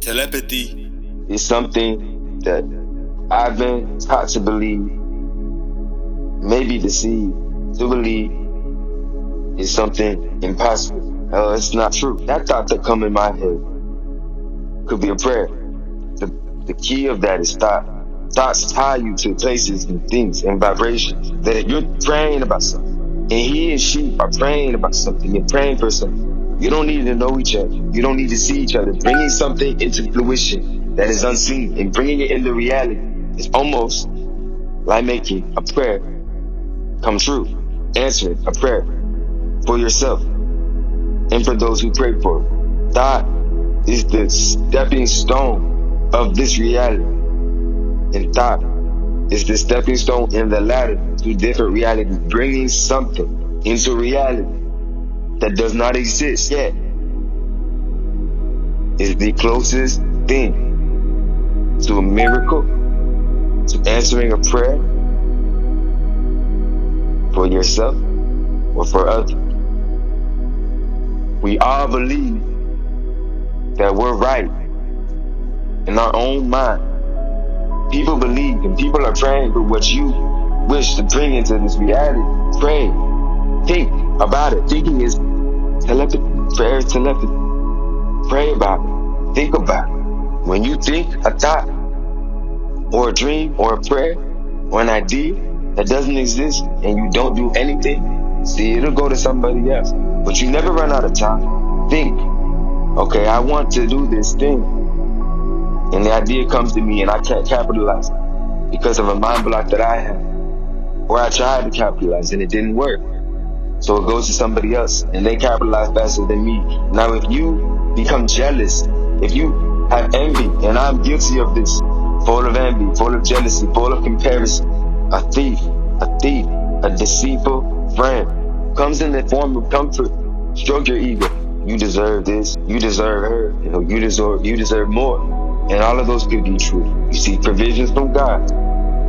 Telepathy is something that I've been taught to believe, maybe deceived to believe is something impossible. It's not true. That thought that come in my head could be a prayer. The key of that is thought. Thoughts tie you to places and things and vibrations. That you're praying about something, and he and she are praying about something and praying for something. You don't need to know each other. You don't need to see each other. Bringing something into fruition that is unseen and bringing it into reality is almost like making a prayer come true. Answering a prayer for yourself and for those who pray for it. Thought is the stepping stone of this reality. And thought is the stepping stone in the ladder to different realities, bringing something into reality that does not exist yet. Is the closest thing to a miracle, to answering a prayer for yourself or for others. We all believe that we're right in our own mind. People believe and people are praying for what you wish to bring into this reality. Pray. Think about it. Thinking is telepathy. Prayer is telepathy. Pray about it. Think about it. When you think a thought or a dream or a prayer or an idea that doesn't exist and you don't do anything, see, it'll go to somebody else. But you never run out of time. Think, okay, I want to do this thing. And the idea comes to me and I can't capitalize it because of a mind block that I have. Or I tried to capitalize and it didn't work. So it goes to somebody else and they capitalize faster than me. Now if you become jealous, if you have envy, and I'm guilty of this, full of envy, full of jealousy, full of comparison, a thief, a deceitful friend comes in the form of comfort. Stroke your ego. You deserve this, you deserve her, you deserve more. And all of those could be true. You seek provisions from God.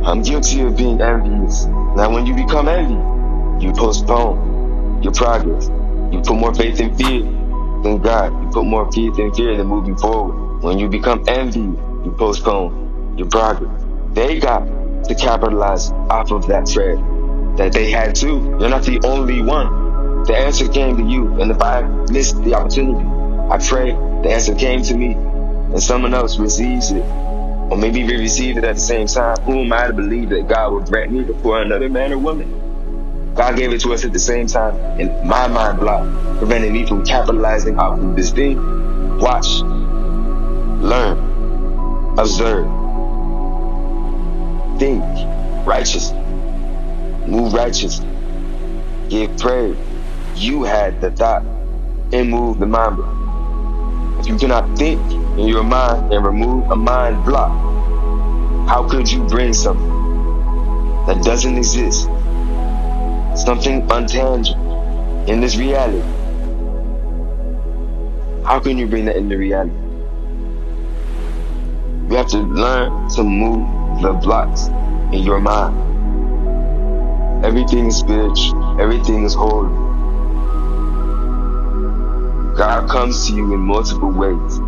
I'm guilty of being envious. Now when you become envy, you postpone your progress. You put more faith in fear than God. You put more faith in fear than moving forward. When you become envy, you postpone your progress. They got to capitalize off of that prayer that they had too. You're not the only one. The answer came to you, and if I missed the opportunity, I pray the answer came to me and someone else receives it. Or maybe we received it at the same time. Who am I to believe that God will grant me before another man or woman? God gave it to us at the same time, and my mind block prevented me from capitalizing off of this thing. Watch, learn, observe, think righteous, move righteous, give prayer. You had the thought and move the mind block. If you cannot think in your mind and remove a mind block, how could you bring something that doesn't exist, something untangible in this reality? How can you bring that into reality? You have to learn to move the blocks in your mind. Everything is spiritual, everything is holy. God comes to you in multiple ways.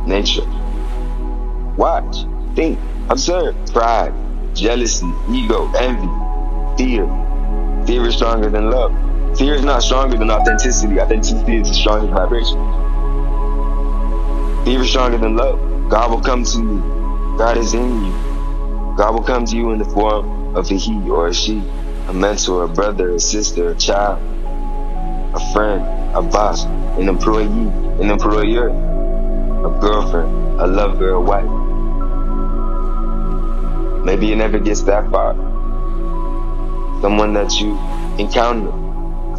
Nature. Watch, think, observe. Pride, jealousy, ego, envy, fear. Fear is stronger than love. Fear is not stronger than authenticity. Authenticity is the strongest vibration. Fear is stronger than love. God will come to you. God is in you. God will come to you in the form of a he or a she, a mentor, a brother, a sister, a child, a friend, a boss, an employee, an employer, a girlfriend, a lover, a wife. Maybe it never gets that far. Someone that you encounter,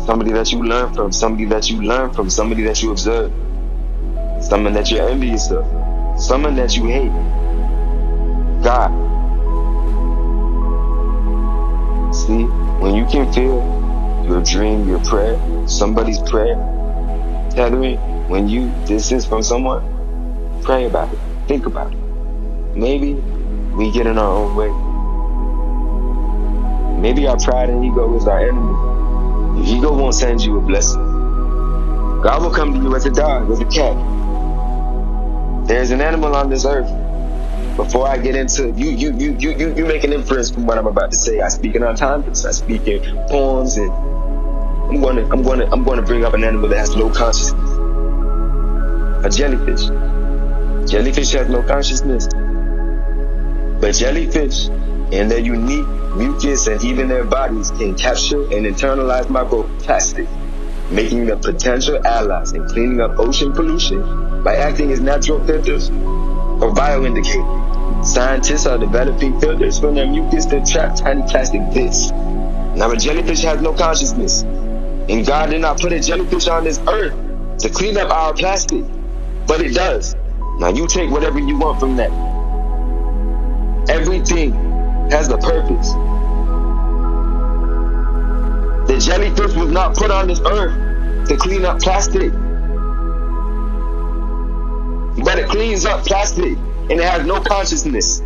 somebody that you learn from, somebody that you observe, someone that you're envious of, someone that you hate. God. See, when you can feel your dream, your prayer, somebody's prayer, tethering, when you distance from someone, pray about it, think about it. Maybe we get in our own way. Maybe our pride and ego is our enemy. Your ego won't send you a blessing. God will come to you as a dog, as a cat. There's an animal on this earth. Before I get into you make an inference from what I'm about to say. I speak in autonomous, I speak in poems, and I'm gonna bring up an animal that has no consciousness. A jellyfish. Jellyfish has no consciousness. But jellyfish, in their unique mucus and even their bodies, can capture and internalize microplastic, making them potential allies in cleaning up ocean pollution by acting as natural filters or bioindicators. Scientists are developing filters from their mucus to trap tiny plastic bits. Now a jellyfish has no consciousness, and God did not put a jellyfish on this earth to clean up our plastic, but it does. Now you take whatever you want from that. Everything has a purpose. The jellyfish was not put on this earth to clean up plastic, but it cleans up plastic, and it has no consciousness.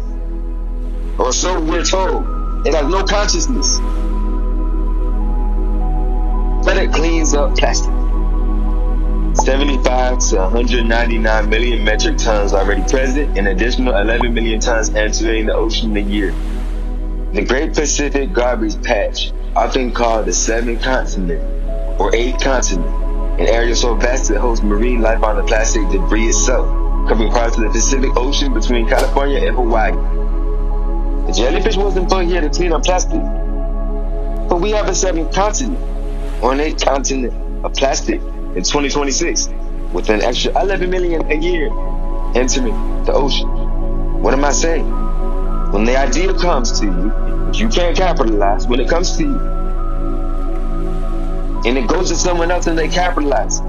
Or so we're told. It has no consciousness, but it cleans up plastic. 75 to 199 million metric tons already present, and additional 11 million tons entering the ocean a year. The Great Pacific Garbage Patch, often called the Seventh Continent or Eighth Continent, an area so vast it hosts marine life on the plastic debris itself, covering parts of the Pacific Ocean between California and Hawaii. The jellyfish wasn't put here to clean up plastic, but we have a seventh continent, or an eighth continent of plastic in 2026, with an extra 11 million a year entering the ocean. What am I saying? When the idea comes to you, you can't capitalize. When it comes to you, and it goes to someone else and they capitalize,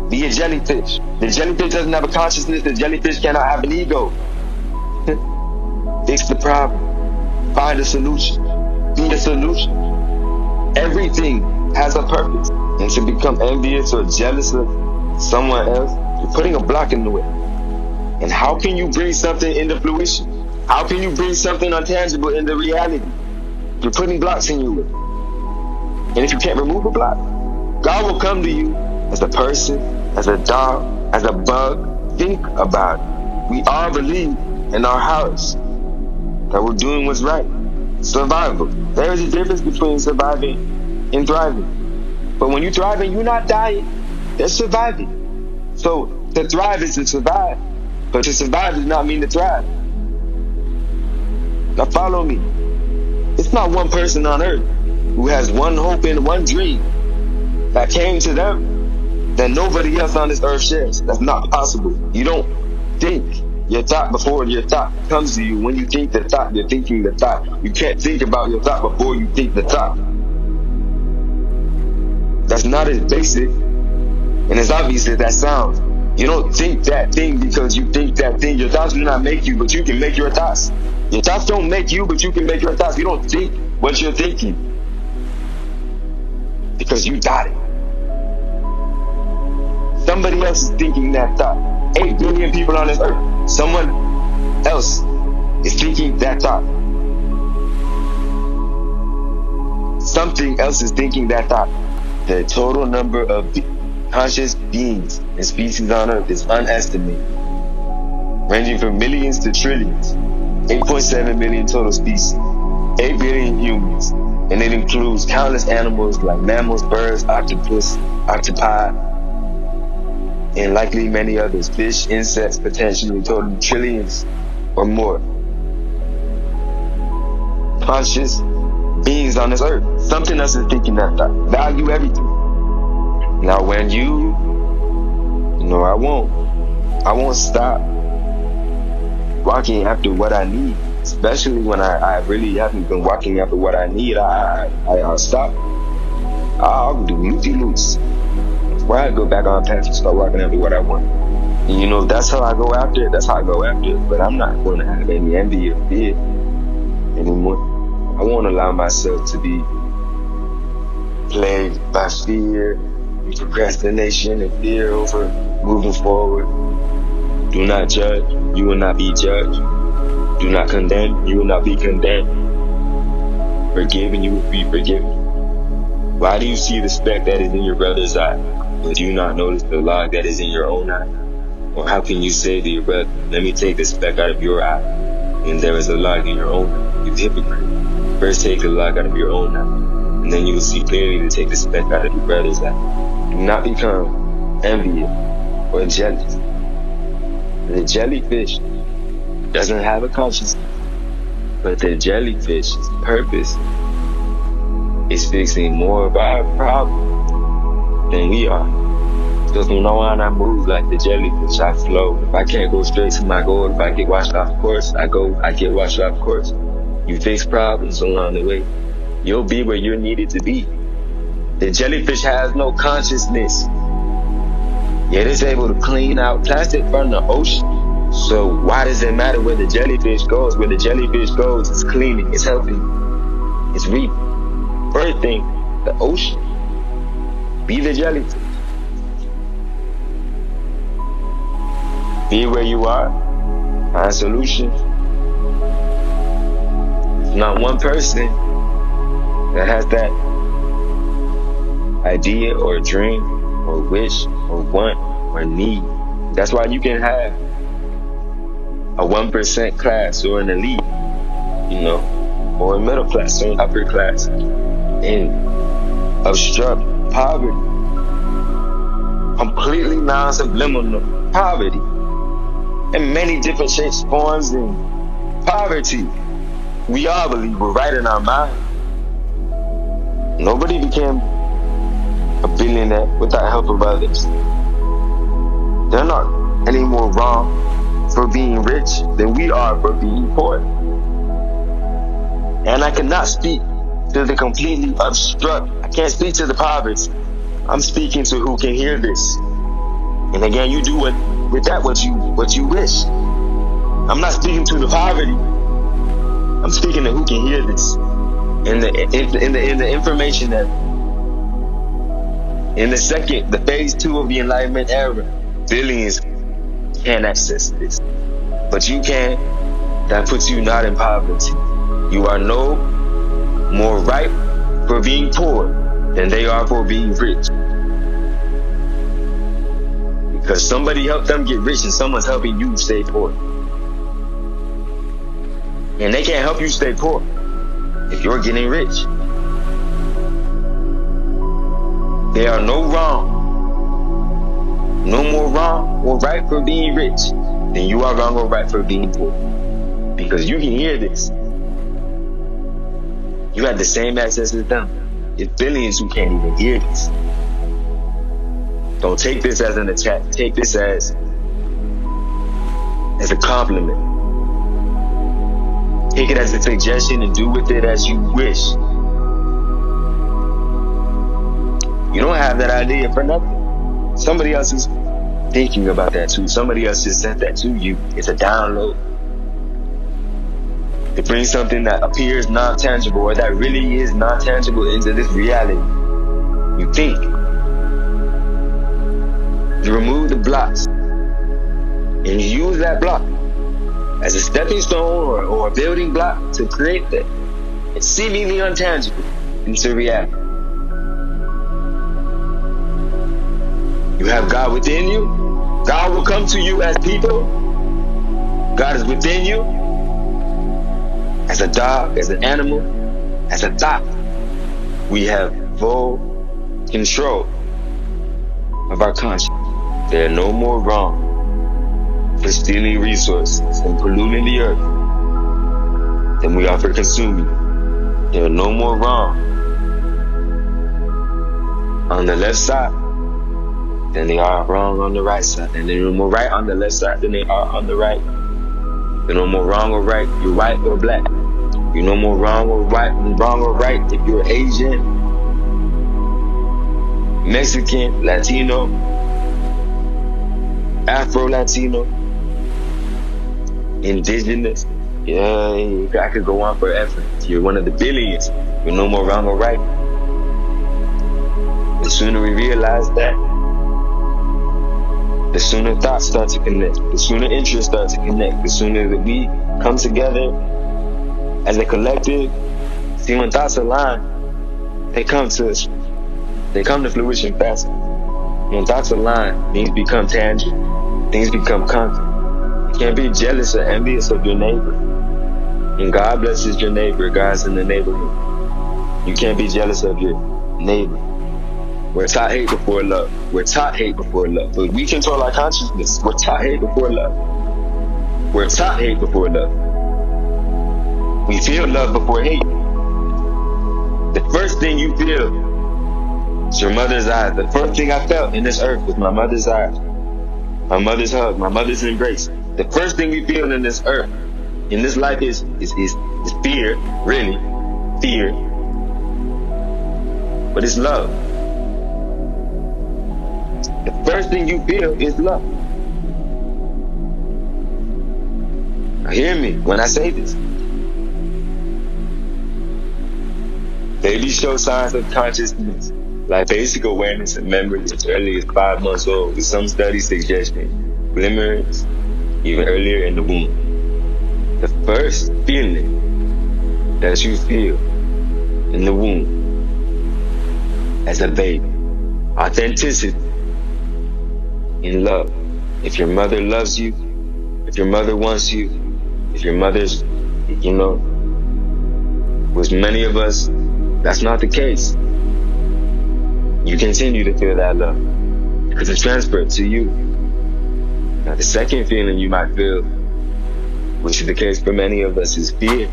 be a jellyfish. The jellyfish doesn't have a consciousness. The jellyfish cannot have an ego. Fix the problem. Find a solution. Be a solution. Everything has a purpose. And to become envious or jealous of someone else, you're putting a block in the way. And how can you bring something into fruition? How can you bring something untangible into reality? You're putting blocks in your way. And if you can't remove a block, God will come to you as a person, as a dog, as a bug. Think about it. We all believe in our hearts that we're doing what's right. Survival. There is a difference between surviving and thriving. But when you're thriving, you're not dying. That's surviving. So to thrive is to survive. But to survive does not mean to thrive. Now follow me. It's not one person on earth who has one hope and one dream that came to them that nobody else on this earth shares. That's not possible. You don't think your thought before your thought comes to you. When you think the thought, you're thinking the thought. You can't think about your thought before you think the thought. That's not as basic and as obvious as that sounds. You don't think that thing because you think that thing. Your thoughts do not make you, but you can make your thoughts. Your thoughts don't make you, but you can make your thoughts. You don't think what you're thinking because you got it. Somebody else is thinking that thought. 8 billion people on this earth. Someone else is thinking that thought. Something else is thinking that thought. The total number of conscious beings and species on earth is unestimated, ranging from millions to trillions. 8.7 million total species, 8 billion humans, and it includes countless animals like mammals, birds, octopus, octopi, and likely many others. Fish, insects, potentially total trillions or more. Conscious beings on this earth. Something else is thinking that thought. Value everything. Now when I won't stop walking after what I need, especially when I really haven't been walking after what I need. I'll stop. I'll do loopy-loops. Where I go back on path and start walking after what I want. And that's how I go after it. That's how I go after it. But I'm not going to have any envy or fear anymore. I won't allow myself to be plagued by fear and procrastination and fear over moving forward. Do not judge, you will not be judged. Do not condemn, you will not be condemned. Forgive and you will be forgiven. Why do you see the speck that is in your brother's eye, but do you not notice the log that is in your own eye? Or how can you say to your brother, let me take the speck out of your eye, and there is a log in your own eye? You hypocrite. First take the log out of your own eye, and then you will see clearly to take the speck out of your brother's eye. Do not become envious or jealous. The jellyfish doesn't have a consciousness, but the jellyfish's purpose is fixing more of our problems than we are. So from now on, I move like the jellyfish. I flow. If I can't go straight to my goal, if I get washed off course, I get washed off course. You fix problems along the way. You'll be where you're needed to be. The jellyfish has no consciousness, yet it's able to clean out plastic from the ocean. So why does it matter where the jellyfish goes? Where the jellyfish goes, it's cleaning, it's helping, it's rebirthing the ocean. Be the jellyfish. Be where you are. Find solutions. It's not one person that has that idea or dream or wish or want or need. That's why you can have a 1% class or an elite, or a middle class or an upper class, and obstruct poverty. Completely non-subliminal poverty. In many different shapes, forms, and poverty. We all believe we're right in our mind. Nobody became a billionaire without help of others. They're not any more wrong for being rich than we are for being poor. And I cannot speak to the completely obstruct. I can't speak to the poverty. I'm speaking to who can hear this. And again, you do with that what you wish. I'm not speaking to the poverty. I'm speaking to who can hear this. In the information that in the phase 2 of the Enlightenment era, billions can't access this, but you can. That puts you not in poverty. You are no more ripe for being poor than they are for being rich. Because somebody helped them get rich and someone's helping you stay poor. And they can't help you stay poor if you're getting rich. There are no more wrong or right for being rich than you are wrong or right for being poor. Because you can hear this. You have the same access as them. It's billions who can't even hear this. Don't take this as an attack. Take this as a compliment. Take it as a suggestion and do with it as you wish. You don't have that idea for nothing. Somebody else is thinking about that too. Somebody else just sent that to you. It's a download. To bring something that appears non-tangible or that really is non-tangible into this reality. You think. You remove the blocks. And you use that block as a stepping stone or a building block to create that. It's seemingly untangible into reality. You have God within you. God will come to you as people. God is within you. As a dog, as an animal, as a thought. We have full control of our conscience. There are no more wrong for stealing resources and polluting the earth than we are for consuming. There are no more wrong on the left side than they are wrong on the right side. And there are no more right on the left side than they are on the right. There are no more wrong or right, you're white or black. You're no more wrong or right if you're Asian, Mexican, Latino, Afro-Latino, indigenous. Yeah, I could go on forever. You're one of the billions. You're no more wrong or right. The sooner we realize that, the sooner thoughts start to connect. The sooner interests start to connect. The sooner that we come together as a collective. See, when thoughts align, they come to fruition faster. When thoughts align, things become tangible. things become concrete. You can't be jealous or envious of your neighbor. And God blesses your neighbor, God's in the neighborhood. You can't be jealous of your neighbor. We're taught hate before love. We're taught hate before love. But we control our consciousness. We're taught hate before love. We're taught hate before love. We feel love before hate. The first thing you feel is your mother's eyes. The first thing I felt in this earth was my mother's eyes. My mother's hug, my mother's embrace. The first thing we feel in this earth, in this life is fear, really. Fear. But it's love. The first thing you feel is love. Now hear me when I say this. Babies show signs of consciousness, like basic awareness and memory as early as 5 months old, with some studies suggesting glimmers even earlier in the womb. The first feeling that you feel in the womb as a baby, authenticity in love. If your mother loves you, if your mother wants you, if your mother's, with many of us, that's not the case. You continue to feel that love because it's transferred to you. Now, the second feeling you might feel, which is the case for many of us, is fear,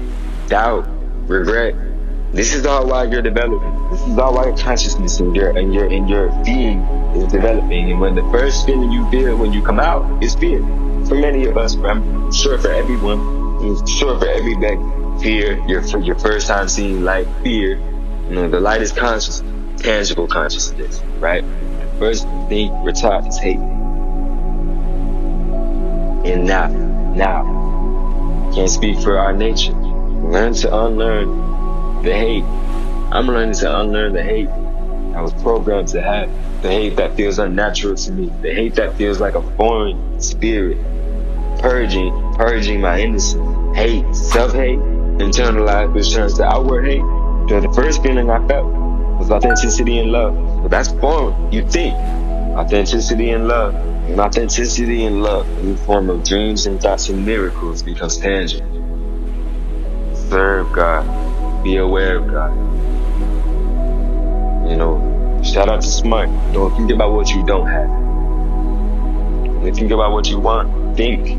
doubt, regret. This is all while you're developing. This is all while your consciousness and your being is developing. And when the first feeling you feel when you come out is fear. For many of us, I'm sure for everyone, I'm sure for everybody, fear. Your first time seeing light, fear. The light is conscious, tangible consciousness, right? The first thing we're taught is hate. And now, can't speak for our nature. Learn to unlearn the hate. I'm learning to unlearn the hate I was programmed to have. The hate that feels unnatural to me. The hate that feels like a foreign spirit. Purging my innocence. Hate, self-hate, internalized, which turns to outward hate. So the first feeling I felt was authenticity and love. But that's foreign. You think authenticity and love. And authenticity and love in the form of dreams and thoughts and miracles becomes tangible. Serve God. Be aware of God. Shout out to Smart. Don't think about what you don't have. When you think about what you want, think